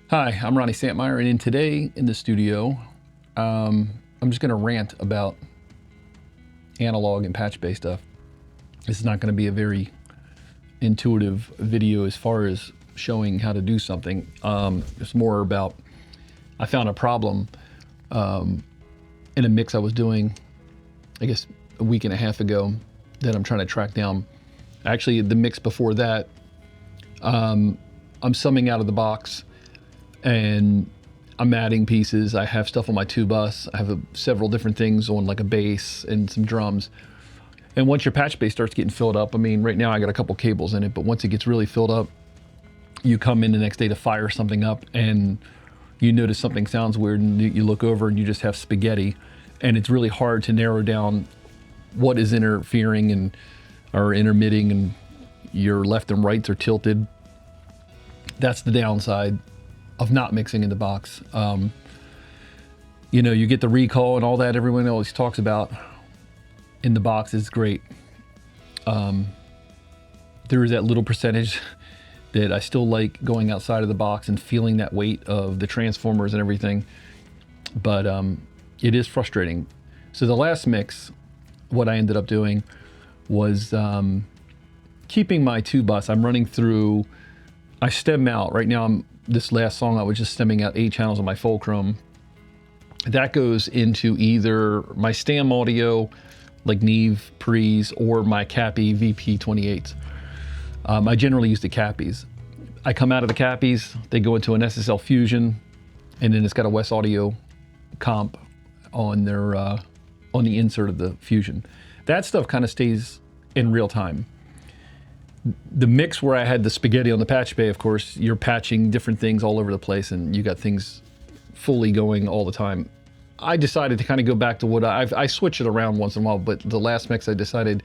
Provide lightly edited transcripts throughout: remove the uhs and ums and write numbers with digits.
Hi, I'm Ronni Santmyer, and today in the studio, I'm just going to rant about analog and Patchbay stuff. This is not going to be a very intuitive video as far as showing how to do something. It's more about, I found a problem in a mix I was doing, I guess a week and a half ago, that I'm trying to track down. Actually, the mix before that, I'm summing out of the box, and I'm adding pieces. I have stuff on my 2-bus. I have several different things on, like a bass and some drums. And once your Patchbay starts getting filled up, I mean, right now I got a couple cables in it, but once it gets really filled up, you come in the next day to fire something up and you notice something sounds weird, and you look over and you just have spaghetti. And it's really hard to narrow down what is interfering or intermitting, and your left and rights are tilted. That's the downside of not mixing in the box. You know, you get the recall and all that everyone always talks about in the box is great. There is that little percentage that I still like going outside of the box and feeling that weight of the transformers and everything, but it is frustrating. So the last mix, what I ended up doing was keeping my 2-bus. I'm running through, I stem out. Right now, this last song, I was just stemming out 8 channels on my Fulcrum. That goes into either my Stam audio, like Neve Pre's, or my Cappy VP28s. I generally use the Cappies. I come out of the Cappies, they go into an SSL Fusion, and then it's got a West Audio comp on their on the insert of the Fusion. That stuff kind of stays in real time. The mix where I had the spaghetti on the Patchbay, of course, you're patching different things all over the place, and you got things fully going all the time. I decided to kind of go back to what I switch it around once in a while, but the last mix I decided,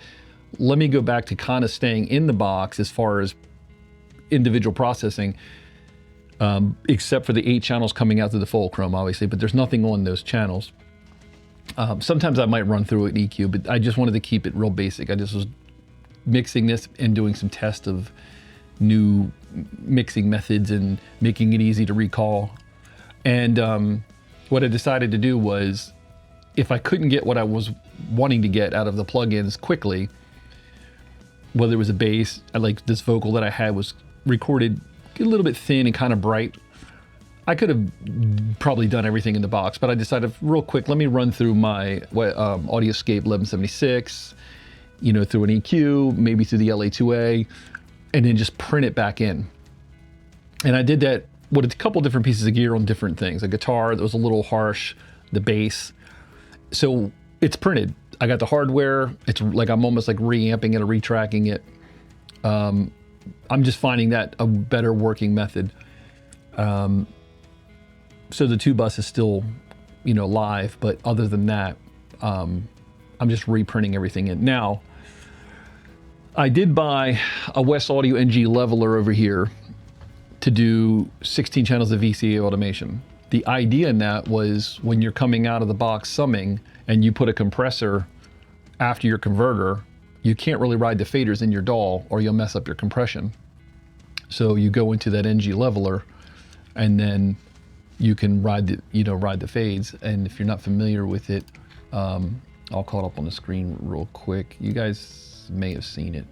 let me go back to kind of staying in the box as far as individual processing, except for the 8 channels coming out to the Fulcrum, obviously, but there's nothing on those channels. Sometimes I might run through an EQ, but I just wanted to keep it real basic. I just was mixing this and doing some tests of new mixing methods and making it easy to recall. And what I decided to do was, if I couldn't get what I was wanting to get out of the plugins quickly, whether it was a bass, like this vocal that I had was recorded a little bit thin and kind of bright. I could have probably done everything in the box, but I decided real quick, let me run through my Audioscape 1176, you know, through an EQ, maybe through the LA2A, and then just print it back in. And I did that with a couple different pieces of gear on different things. A guitar that was a little harsh, the bass. So it's printed. I got the hardware. It's like I'm almost like reamping it or retracking it. I'm just finding that a better working method. So the 2-bus is still, you know, live, but other than that, I'm just reprinting everything in. Now, I did buy a West Audio NG leveler over here to do 16 channels of VCA automation. The idea in that was, when you're coming out of the box summing and you put a compressor after your converter, you can't really ride the faders in your DAW or you'll mess up your compression. So you go into that NG leveler and then you can ride the fades. And if you're not familiar with it, I'll call it up on the screen real quick. You guys may have seen it.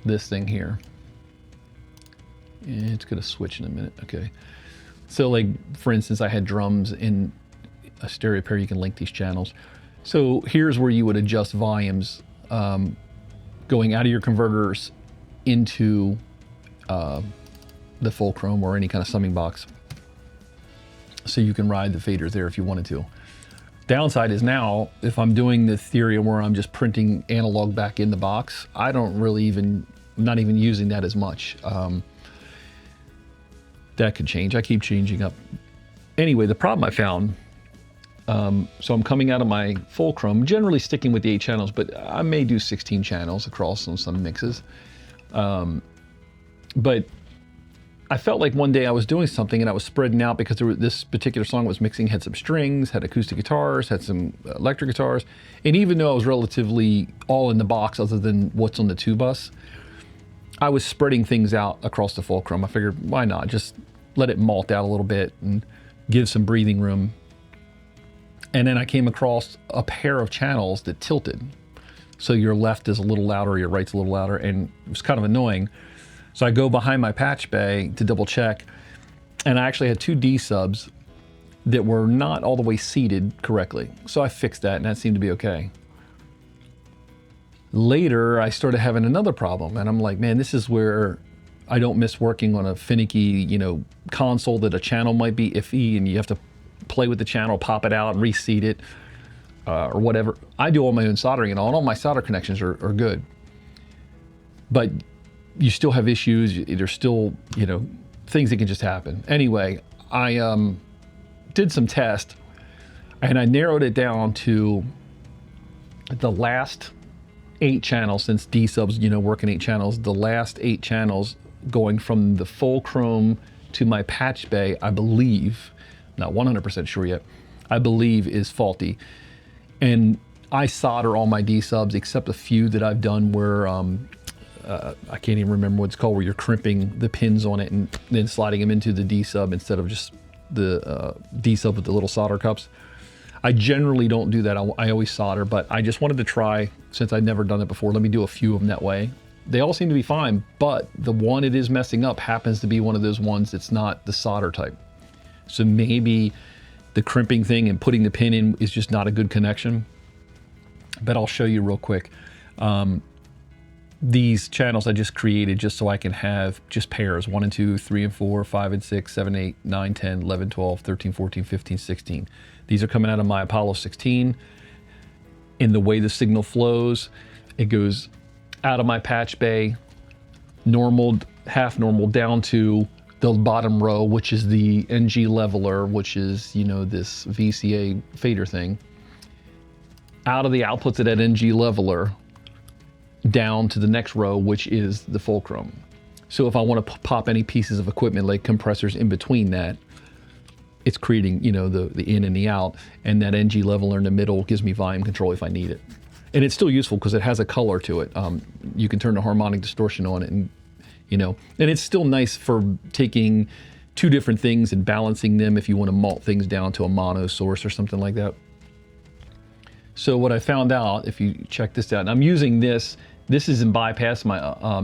This thing here. It's gonna switch in a minute. Okay. So, like, for instance, I had drums in a stereo pair. You can link these channels. So here's where you would adjust volumes, going out of your converters into the Fulcrum or any kind of summing box. So you can ride the faders there if you wanted to. Downside is, now, if I'm doing the theory where I'm just printing analog back in the box, I don't really not even using that as much. That could change. I keep changing up. Anyway, the problem I found, so I'm coming out of my Fulcrum, generally sticking with the 8 channels, but I may do 16 channels across on some mixes. But I felt like one day I was doing something and I was spreading out because this particular song was mixing, had some strings, had acoustic guitars, had some electric guitars. And even though I was relatively all in the box other than what's on the 2-bus, I was spreading things out across the fulcrum. I figured, why not? Just let it malt out a little bit and give some breathing room. And then I came across a pair of channels that tilted. So your left is a little louder, your right's a little louder, and it was kind of annoying. So I go behind my patch bay to double check, and I actually had 2 D subs that were not all the way seated correctly. So I fixed that, and that seemed to be okay. Later, I started having another problem, and I'm like, man, this is where I don't miss working on a finicky, console that a channel might be iffy, and you have to play with the channel, pop it out, and reseat it, or whatever. I do all my own soldering and all my solder connections are good. But you still have issues. There's still, things that can just happen. Anyway, I did some tests, and I narrowed it down to the last 8 channels, since D subs, working 8 channels, the last 8 channels going from the fulcrum to my patch bay, I believe, not 100% sure yet, I believe is faulty. And I solder all my D subs except a few that I've done where, I can't even remember what it's called, where you're crimping the pins on it and then sliding them into the D sub instead of just the D sub with the little solder cups. I generally don't do that. I always solder, but I just wanted to try, since I'd never done it before, let me do a few of them that way. They all seem to be fine, but the one it is messing up happens to be one of those ones that's not the solder type. So maybe the crimping thing and putting the pin in is just not a good connection. But I'll show you real quick. These channels I just created just so I can have just pairs, 1 and 2, 3 and 4, 5 and 6, 7, 8, 9, 10, 11, 12, 13, 14, 15, 16. These are coming out of my Apollo 16. In the way the signal flows, it goes out of my patch bay, normal, half normal, down to the bottom row, which is the NG leveler, which is, this VCA fader thing. Out of the outputs of that NG leveler, down to the next row, which is the fulcrum. So if I want to pop any pieces of equipment like compressors in between that, it's creating, the in and the out, and that NG leveler in the middle gives me volume control if I need it. And it's still useful because it has a color to it. You can turn the harmonic distortion on it, and and it's still nice for taking 2 different things and balancing them if you want to malt things down to a mono source or something like that. So what I found out, if you check this out, and I'm using this is in bypass,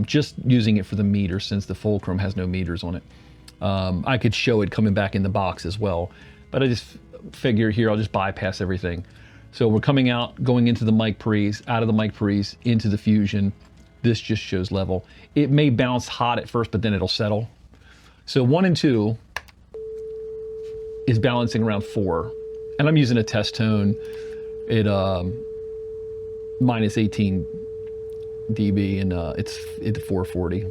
just using it for the meter since the fulcrum has no meters on it. I could show it coming back in the box as well, but I just figure here I'll just bypass everything. So we're coming out, going into the mic pre's, out of the mic pre's, into the fusion. This just shows level. It may bounce hot at first, but then it'll settle. So 1 and 2 is balancing around 4, and I'm using a test tone at minus 18 dB, and it's at 440.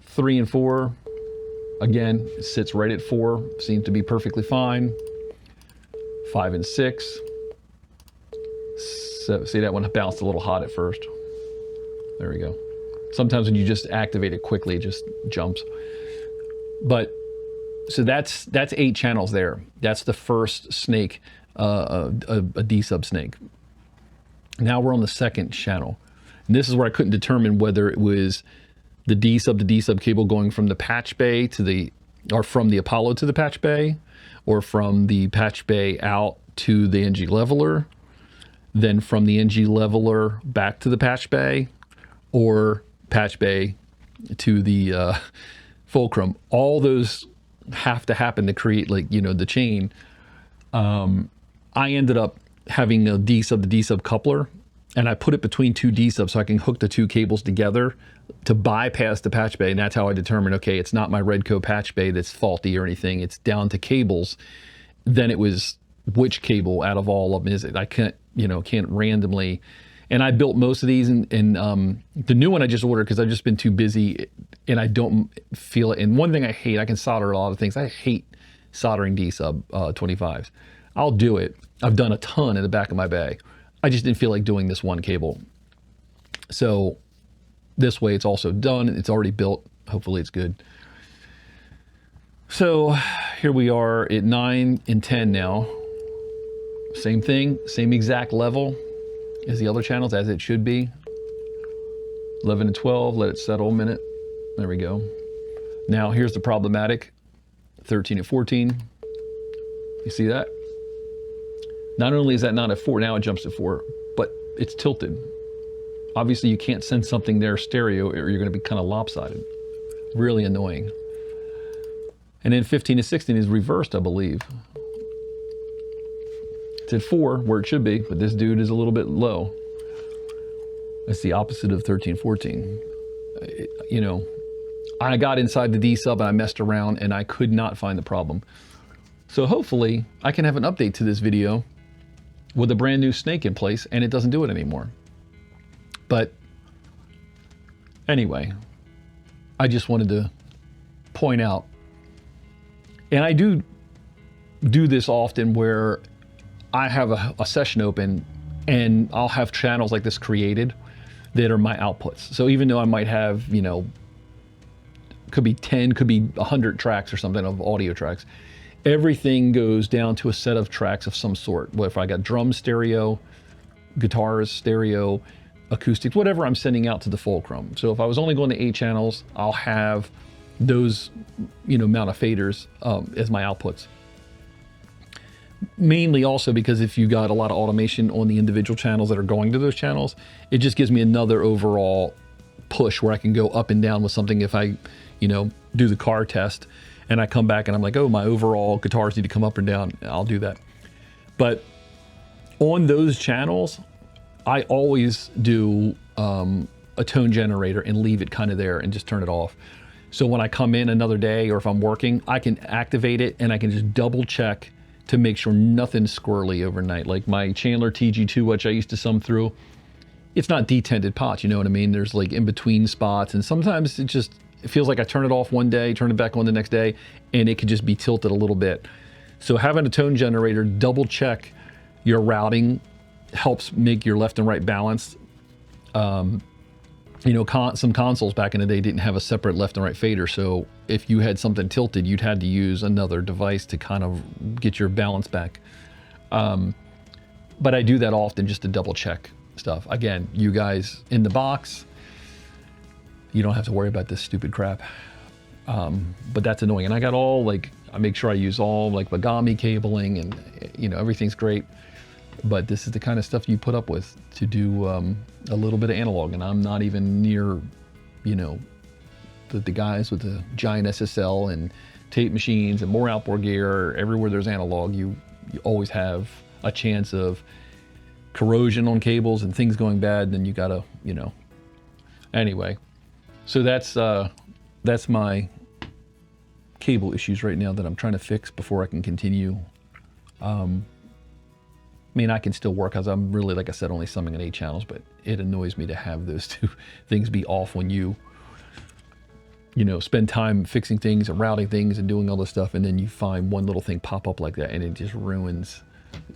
3 and 4, again, it sits right at 4, seems to be perfectly fine. 5 and 6. So, see, that one bounced a little hot at first. There we go. Sometimes when you just activate it quickly, it just jumps. But so that's 8 channels there. That's the first snake, a D sub snake. Now we're on the second channel. And this is where I couldn't determine whether it was the D sub to D sub cable going from the patch bay to or from the Apollo to the patch bay, or from the patch bay out to the NG leveler, then from the NG leveler back to the patch bay, or patch bay to the fulcrum. All those have to happen to create, like, the chain. I ended up having a D sub to D sub coupler, and I put it between 2 D subs so I can hook the 2 cables together to bypass the patch bay. And that's how I determined, okay, it's not my Redco patch bay that's faulty or anything. It's down to cables. Then it was which cable out of all of them is it? I can't randomly. And I built most of these, and the new one I just ordered because I've just been too busy and I don't feel it. And one thing I hate, I can solder a lot of things. I hate soldering D sub 25s. I'll do it. I've done a ton in the back of my bay. I just didn't feel like doing this one cable. So this way it's also done. It's already built. Hopefully it's good. So here we are at 9 and 10 now. Same thing, same exact level as the other channels, as it should be. 11 and 12, let it settle a minute. There we go. Now here's the problematic. 13 and 14. You see that? Not only is that not at 4, now it jumps to 4, but it's tilted. Obviously you can't send something there stereo or you're going to be kind of lopsided. Really annoying. And then 15 and 16 is reversed, I believe. It's at 4 where it should be, but this dude is a little bit low. That's the opposite of 13, 14. You know, I got inside the D sub and I messed around and I could not find the problem. So hopefully I can have an update to this video with a brand new snake in place and it doesn't do it anymore. But anyway, I just wanted to point out, and I do this often where I have a session open and I'll have channels like this created that are my outputs. So even though I might have, you know, could be 10, could be 100 tracks or something of audio tracks, everything goes down to a set of tracks of some sort. What if I got drum stereo, guitars stereo, acoustics, whatever I'm sending out to the fulcrum. So if I was only going to 8 channels, I'll have those, you know, amount of faders as my outputs. Mainly also because if you got a lot of automation on the individual channels that are going to those channels, it just gives me another overall push where I can go up and down with something. If I, you know, do the car test and I come back and I'm like, oh, my overall guitars need to come up and down, I'll do that. But on those channels, I always do a tone generator and leave it kind of there and just turn it off. So when I come in another day or if I'm working, I can activate it and I can just double check to make sure nothing's squirrely overnight. Like my Chandler TG2, which I used to sum through, it's not detented pots, you know what I mean? There's like in between spots, and sometimes it feels like I turn it off one day, turn it back on the next day, and it could just be tilted a little bit. So having a tone generator double check your routing helps make your left and right balanced. You know, some consoles back in the day didn't have a separate left and right fader, so if you had something tilted, you'd had to use another device to kind of get your balance back. But I do that often just to double check stuff. Again, you guys in the box, you don't have to worry about this stupid crap. But that's annoying. And I got all like, I make sure I use all like Bagami cabling and, you know, everything's great. But this is the kind of stuff you put up with to do a little bit of analog. And I'm not even near, you know, the guys with the giant SSL and tape machines and more outboard gear. Everywhere there's analog, you always have a chance of corrosion on cables and things going bad. And then you gotta, you know, anyway. So that's my cable issues right now that I'm trying to fix before I can continue. I mean, I can still work because I'm really, like I said, only summing at 8 channels, but it annoys me to have those two things be off when you know, spend time fixing things and routing things and doing all this stuff, and then you find one little thing pop up like that and it just ruins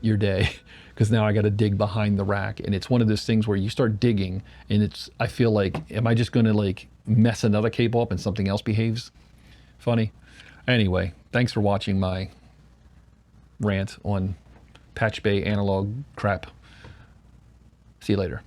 your day because now I got to dig behind the rack. And it's one of those things where you start digging and I feel like, am I just going to like mess another cable up and something else behaves funny? Anyway, thanks for watching my rant on Patchbay analog crap. See you later.